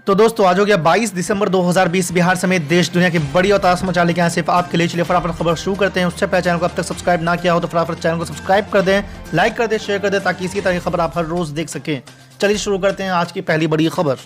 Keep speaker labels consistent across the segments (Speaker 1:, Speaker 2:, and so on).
Speaker 1: तो दोस्तों आज हो गया 22 दिसंबर 2020। बिहार समेत देश दुनिया की बड़ी और ताज़ा समाचार लेके आए सिर्फ आपके लिए। चलिए फटाफट खबर शुरू करते हैं। उससे पहले चैनल को अब तक सब्सक्राइब ना किया हो तो फटाफट चैनल को सब्सक्राइब कर दें, लाइक कर दें, शेयर कर दें ताकि इसी तरह की खबर आप हर रोज देख सकें। चलिए शुरू करते हैं आज की पहली बड़ी खबर।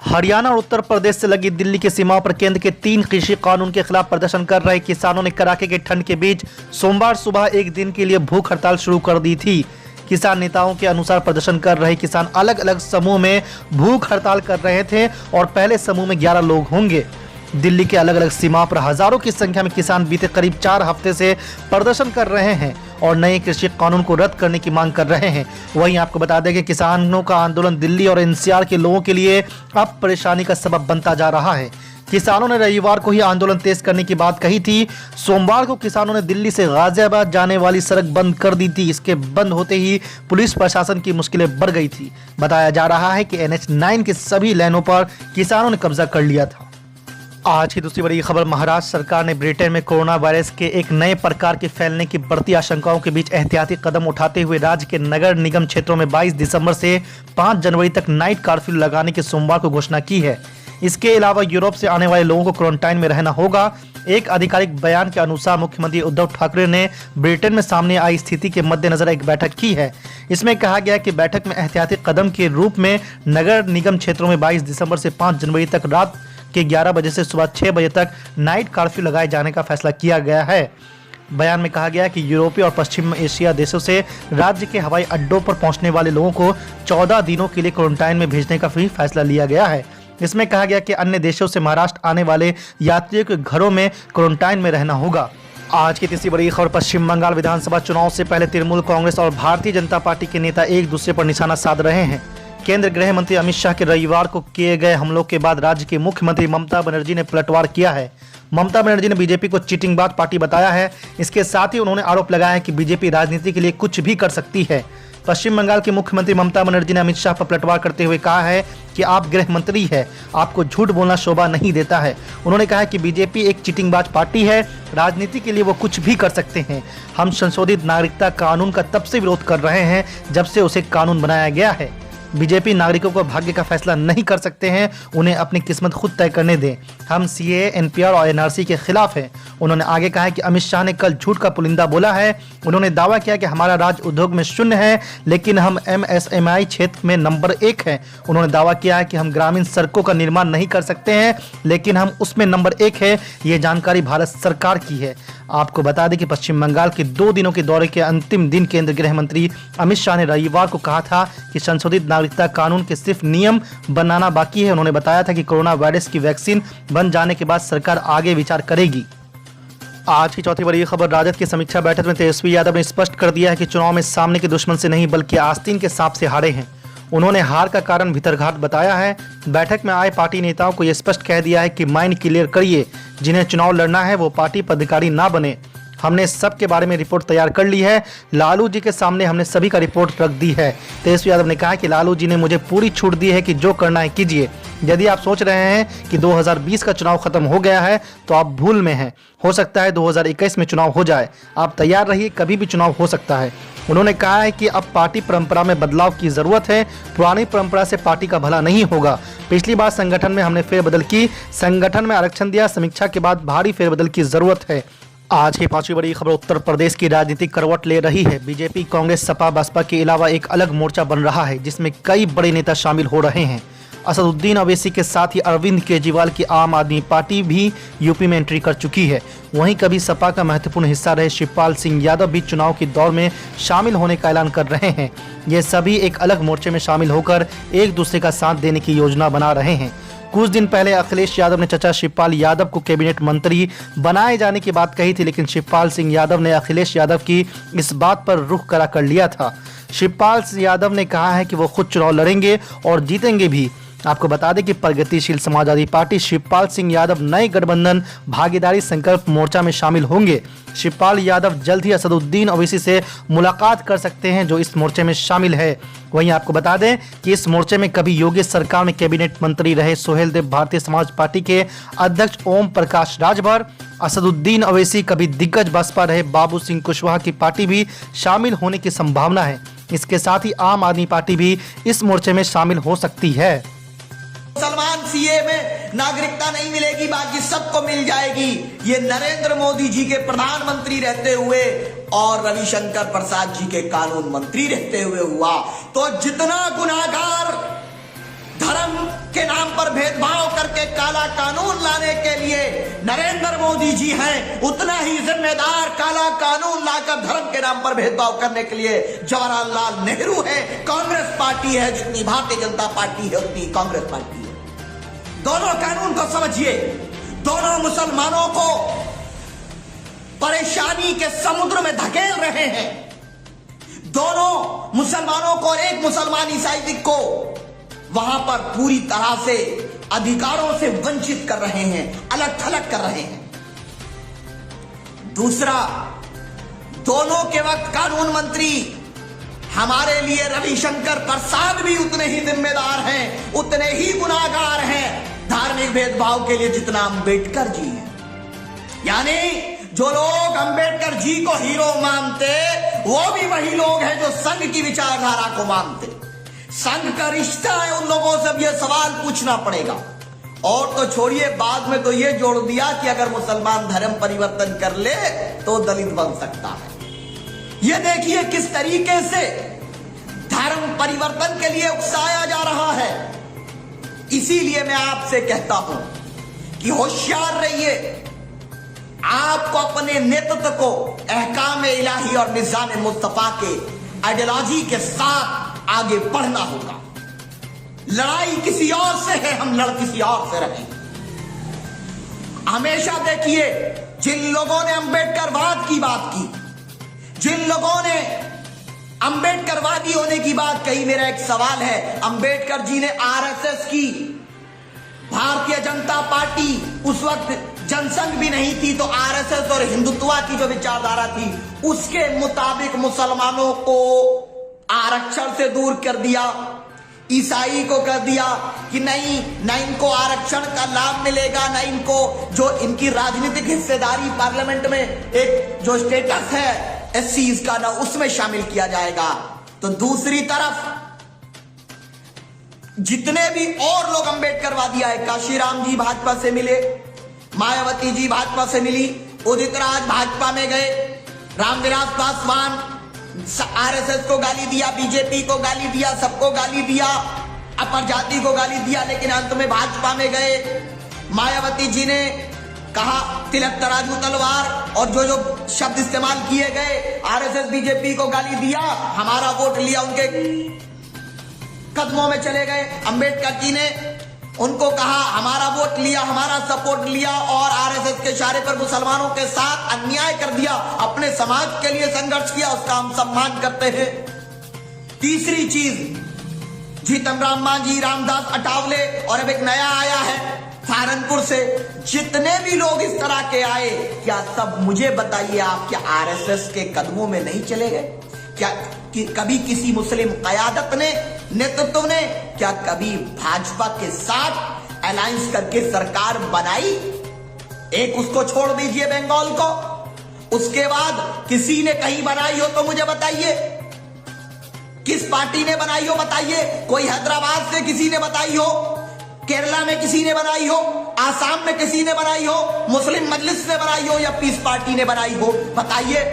Speaker 1: हरियाणा और उत्तर प्रदेश से लगी दिल्ली की सीमाओं पर केंद्र के 3 कृषि कानून के खिलाफ प्रदर्शन कर रहे किसानों ने कड़ाके की ठंड के बीच सोमवार सुबह एक दिन के लिए भूख हड़ताल शुरू कर दी थी। किसान नेताओं के अनुसार प्रदर्शन कर रहे किसान अलग अलग समूह में भूख हड़ताल कर रहे थे और पहले समूह में 11 लोग होंगे। दिल्ली के अलग अलग सीमाओं पर हजारों की संख्या में किसान बीते करीब 4 हफ्ते से प्रदर्शन कर रहे हैं और नए कृषि कानून को रद्द करने की मांग कर रहे हैं। वहीं आपको बता दें कि किसानों का आंदोलन दिल्ली और एनसीआर के लोगों के लिए अब परेशानी का सबब बनता जा रहा है। किसानों ने रविवार को ही आंदोलन तेज करने की बात कही थी। सोमवार को किसानों ने दिल्ली से गाजियाबाद जाने वाली सड़क बंद कर दी थी। इसके बंद होते ही पुलिस प्रशासन की मुश्किलें बढ़ गई थी। बताया जा रहा है कि NH9 के सभी लाइनों पर किसानों ने कब्जा कर लिया था। आज की दूसरी बड़ी खबर। महाराष्ट्र सरकार ने ब्रिटेन में कोरोना वायरस के एक नए प्रकार के फैलने की बढ़ती आशंकाओं के बीच एहतियाती कदम उठाते हुए राज्य के नगर निगम क्षेत्रों में 22 दिसंबर से 5 जनवरी तक नाइट कर्फ्यू लगाने की सोमवार को घोषणा की है। इसके अलावा यूरोप से आने वाले लोगों को क्वारंटाइन में रहना होगा। एक आधिकारिक बयान के अनुसार मुख्यमंत्री उद्धव ठाकरे ने ब्रिटेन में सामने आई स्थिति के मद्देनजर एक बैठक की है। इसमें कहा गया कि बैठक में एहतियाती कदम के रूप में नगर निगम क्षेत्रों में 22 दिसंबर से 5 जनवरी तक रात के 11 बजे से सुबह 6 बजे तक नाइट कर्फ्यू लगाए जाने का फैसला किया गया है। बयान में कहा गया कि यूरोपीय और पश्चिम एशिया देशों से राज्य के हवाई अड्डों पर पहुंचने वाले लोगों को 14 दिनों के लिए क्वारंटाइन में भेजने का भी फैसला लिया गया है। इसमें कहा गया कि अन्य देशों से महाराष्ट्र आने वाले यात्रियों के घरों में क्वारंटाइन में रहना होगा। आज की तीसरी बड़ी खबर। पश्चिम बंगाल विधानसभा चुनाव से पहले तृणमूल कांग्रेस और भारतीय जनता पार्टी के नेता एक दूसरे पर निशाना साध रहे हैं। केंद्रीय गृह मंत्री अमित शाह के रविवार को किए गए हमलों के बाद राज्य की मुख्यमंत्री ममता बनर्जी ने पलटवार किया है। ममता बनर्जी ने बीजेपी को चीटिंगबाज पार्टी बताया है। इसके साथ ही उन्होंने आरोप लगाया है कि बीजेपी राजनीति के लिए कुछ भी कर सकती है। पश्चिम बंगाल की मुख्यमंत्री ममता बनर्जी ने अमित शाह पर पलटवार करते हुए कहा है कि आप गृह मंत्री हैं, आपको झूठ बोलना शोभा नहीं देता है। उन्होंने कहा कि बीजेपी एक चीटिंगबाज पार्टी है, राजनीति के लिए वो कुछ भी कर सकते हैं। हम संशोधित नागरिकता कानून का तब से विरोध कर रहे हैं जब से उसे कानून बनाया गया है। बीजेपी नागरिकों को भाग्य का फैसला नहीं कर सकते हैं, उन्हें अपनी किस्मत खुद तय करने दें। हम CAA, NPR और NRC के खिलाफ हैं। उन्होंने आगे कहा कि अमित शाह ने कल झूठ का पुलिंदा बोला है। उन्होंने दावा किया कि हमारा राज्य उद्योग में 0 है लेकिन हम MSMI क्षेत्र में नंबर 1 हैं। उन्होंने दावा किया है कि हम ग्रामीण सड़कों का निर्माण नहीं कर सकते हैं लेकिन हम उसमें नंबर 1 है। ये जानकारी भारत सरकार की है। आपको बता दें कि पश्चिम बंगाल के 2 दिनों के दौरे के अंतिम दिन केंद्रीय गृह मंत्री अमित शाह ने रविवार को कहा था कि संशोधित नागरिकता कानून के सिर्फ नियम बनाना बाकी है। उन्होंने बताया था कि कोरोना वायरस की वैक्सीन बन जाने के बाद सरकार आगे विचार करेगी। आज की चौथी बड़ी खबर। राजद की समीक्षा बैठक में तेजस्वी यादव ने स्पष्ट कर दिया है कि चुनाव में सामने के दुश्मन से नहीं बल्कि आस्तीन के सांप से हारे हैं। उन्होंने हार का कारण भीतरघात बताया है। बैठक में आए पार्टी नेताओं को यह स्पष्ट कह दिया है कि माइंड क्लियर करिए, जिन्हें चुनाव लड़ना है वो पार्टी पदाधिकारी ना बने। हमने सबके बारे में रिपोर्ट तैयार कर ली है। लालू जी के सामने हमने सभी का रिपोर्ट रख दी है। तेजस्वी यादव ने कहा कि लालू जी ने मुझे पूरी छूट दी है कि जो करना है कीजिए। यदि आप सोच रहे हैं कि 2020 का चुनाव खत्म हो गया है तो आप भूल में हैं। हो सकता है 2021 में चुनाव हो जाए। आप तैयार रहिए, कभी भी चुनाव हो सकता है। उन्होंने कहा है कि अब पार्टी परंपरा में बदलाव की जरूरत है। पुरानी परंपरा से पार्टी का भला नहीं होगा। पिछली बार संगठन में हमने फेरबदल की, संगठन में आरक्षण दिया। समीक्षा के बाद भारी फेरबदल की जरूरत है। आज की पांचवी बड़ी खबर। उत्तर प्रदेश की राजनीति करवट ले रही है। बीजेपी, कांग्रेस, सपा, बसपा के अलावा एक अलग मोर्चा बन रहा है जिसमें कई बड़े नेता शामिल हो रहे हैं। असदुद्दीन ओवैसी के साथ ही अरविंद केजरीवाल की आम आदमी पार्टी भी यूपी में एंट्री कर चुकी है। वहीं कभी सपा का महत्वपूर्ण हिस्सा रहे शिवपाल सिंह यादव भी चुनाव की दौड़ में शामिल होने का ऐलान कर रहे हैं। ये सभी एक अलग मोर्चे में शामिल होकर एक दूसरे का साथ देने की योजना बना रहे हैं। कुछ दिन पहले अखिलेश यादव ने चचा शिवपाल यादव को कैबिनेट मंत्री बनाए जाने की बात कही थी, लेकिन शिवपाल सिंह यादव ने अखिलेश यादव की इस बात पर रुख करा कर लिया था। शिवपाल सिंह यादव ने कहा है कि वो खुद चुनाव लड़ेंगे और जीतेंगे भी। आपको बता दें कि प्रगतिशील समाजवादी पार्टी शिवपाल सिंह यादव नए गठबंधन भागीदारी संकल्प मोर्चा में शामिल होंगे। शिवपाल यादव जल्द ही असदुद्दीन ओवैसी से मुलाकात कर सकते हैं जो इस मोर्चे में शामिल है। वहीं आपको बता दें कि इस मोर्चे में कभी योगी सरकार में कैबिनेट मंत्री रहे सोहेल देव भारतीय समाज पार्टी के अध्यक्ष ओम प्रकाश राजभर, असदुद्दीन ओवैसी कभी दिग्गज बसपा रहे बाबू सिंह कुशवाहा की पार्टी भी शामिल होने की संभावना है। इसके साथ ही आम आदमी पार्टी भी इस मोर्चे में शामिल हो सकती है।
Speaker 2: सलमान सीए में नागरिकता नहीं मिलेगी, बाकी सबको मिल जाएगी। ये नरेंद्र मोदी जी के प्रधानमंत्री रहते हुए और रविशंकर प्रसाद जी के कानून मंत्री रहते हुए हुआ। तो जितना गुनाहगार धर्म के नाम पर भेदभाव करके काला कानून लाने के लिए नरेंद्र मोदी जी हैं, उतना ही जिम्मेदार काला कानून लाकर धर्म के नाम पर भेदभाव करने के लिए जवाहरलाल नेहरू है, कांग्रेस पार्टी है। जितनी भारतीय जनता पार्टी है उतनी कांग्रेस पार्टी है। दोनों कानून को समझिए, दोनों मुसलमानों को परेशानी के समुद्र में धकेल रहे हैं। दोनों मुसलमानों को और एक मुसलमान ईसाई को वहां पर पूरी तरह से अधिकारों से वंचित कर रहे हैं, अलग थलग कर रहे हैं। दूसरा, दोनों के वक्त कानून मंत्री हमारे लिए रविशंकर प्रसाद भी उतने ही जिम्मेदार हैं, उतने ही गुनाहगार हैं धार्मिक भेदभाव के लिए जितना अंबेडकर जी हैं। यानी जो लोग अंबेडकर जी को हीरो मानते, वो भी वही लोग हैं जो संघ की विचारधारा को मानते। संघ का रिश्ता है उन लोगों से, अब यह सवाल पूछना पड़ेगा। और तो छोड़िए, बाद में तो यह जोड़ दिया कि अगर मुसलमान धर्म परिवर्तन कर ले तो दलित बन सकता है। यह देखिए किस तरीके से धर्म परिवर्तन के लिए उकसाया जा रहा है। इसीलिए मैं आपसे कहता हूं कि होशियार रहिए। आपको अपने नेतृत्व को अहकाम इलाही और निज़ाम मुस्तफा के आइडियोलॉजी के साथ आगे बढ़ना होगा। लड़ाई किसी और से है, हम लड़ किसी और से रहे। हमेशा देखिए, जिन लोगों ने अंबेडकरवाद की बात की, जिन लोगों ने अंबेडकरवादी होने की बात कही, मेरा एक सवाल है, अंबेडकर जी ने आरएसएस की, भारतीय जनता पार्टी उस वक्त जनसंघ भी नहीं थी, तो आरएसएस और हिंदुत्व की जो विचारधारा थी उसके मुताबिक मुसलमानों को आरक्षण से दूर कर दिया, ईसाई को कर दिया कि नहीं, न इनको आरक्षण का लाभ मिलेगा, न इनको जो इनकी राजनीतिक हिस्सेदारी पार्लियामेंट में एक जो स्टेटस है एससीज का, ना उसमें शामिल किया जाएगा। तो दूसरी तरफ जितने भी और लोग अंबेडकरवादी आए, काशीराम जी भाजपा से मिले, मायावती जी भाजपा से मिली, उदित राज भाजपा में गए, रामविलास पासवान आरएसएस को गाली दिया, बीजेपी को गाली दिया, सबको गाली दिया, अपर जाति को गाली दिया, लेकिन अंत में भाजपा में गए। मायावती जी ने कहा तिलक तराजू तलवार, और जो जो शब्द इस्तेमाल किए गए, आरएसएस बीजेपी को गाली दिया, हमारा वोट लिया, उनके कदमों में चले गए। अंबेडकर जी ने उनको कहा हमारा वोट लिया, हमारा सपोर्ट लिया, और आरएसएस के इशारे पर मुसलमानों के साथ अन्याय कर दिया, अपने समाज के लिए संघर्ष किया, उसका हम सम्मान करते हैं। तीसरी चीज, जीतन राम मांझी, रामदास अठावले, और अब एक नया आया है सहारनपुर से, जितने भी लोग इस तरह के आए, क्या सब मुझे बताइए, आप क्या आरएसएस के कदमों में नहीं चले गए? क्या कि कभी किसी मुस्लिम कयादत ने, नेतृत्व ने, क्या कभी भाजपा के साथ अलायंस करके सरकार बनाई? एक उसको छोड़ दीजिए बंगाल को, उसके बाद किसी ने कहीं बनाई हो तो मुझे बताइए, किस पार्टी ने बनाई हो बताइए। कोई हैदराबाद से किसी ने बनाई हो, केरला में किसी ने बनाई हो, आसाम में किसी ने बनाई हो, मुस्लिम मजलिस ने बनाई हो, या पीस पार्टी ने बनाई हो, बताइए।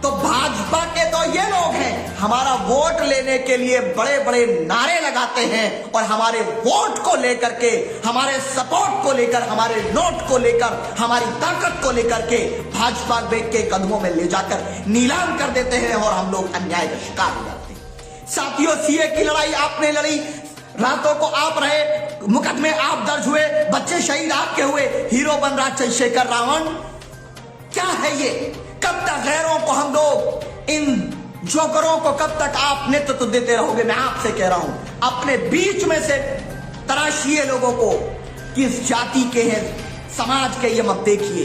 Speaker 2: तो भाजपा के तो ये लोग हैं, हमारा वोट लेने के लिए बड़े बड़े नारे लगाते हैं, और हमारे वोट को लेकर के, हमारे सपोर्ट को लेकर, हमारे नोट को लेकर, हमारी ताकत को लेकर के भाजपा के कदमों में ले जाकर नीलाम कर देते हैं, और हम लोग अन्याय का शिकार हो जाते हैं। साथियों, सीए की लड़ाई आपने लड़ी, रातों को आप रहे, मुकदमे आप दर्ज हुए, बच्चे शहीद आपके हुए, हीरो बन रहा चंद्रशेखर रावण। क्या है ये? कब तक गैरों को हम लोग, इन जोकरों को कब तक आप नेतृत्व देते रहोगे? मैं आपसे कह रहा हूं, अपने बीच में से तराशिए लोगों को, किस जाति के हैं, समाज के, ये मत देखिए।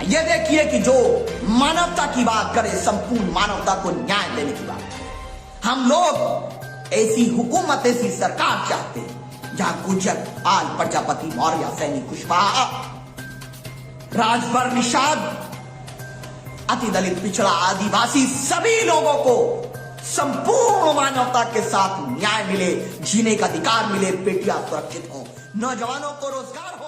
Speaker 2: ये देखिए कि जो मानवता की बात करे, संपूर्ण मानवता को न्याय देने की बात। हम लोग ऐसी हुकूमत, ऐसी सरकार चाहते हैं जहां गुर्जर, पाल, प्रजापति, मौर्य, सैनी, कुशवाहा, राजभर, निषाद, अति दलित, पिछड़ा, आदिवासी, सभी लोगों को संपूर्ण मानवता के साथ न्याय मिले, जीने का अधिकार मिले, बेटियां सुरक्षित हो, नौजवानों को रोजगार हो।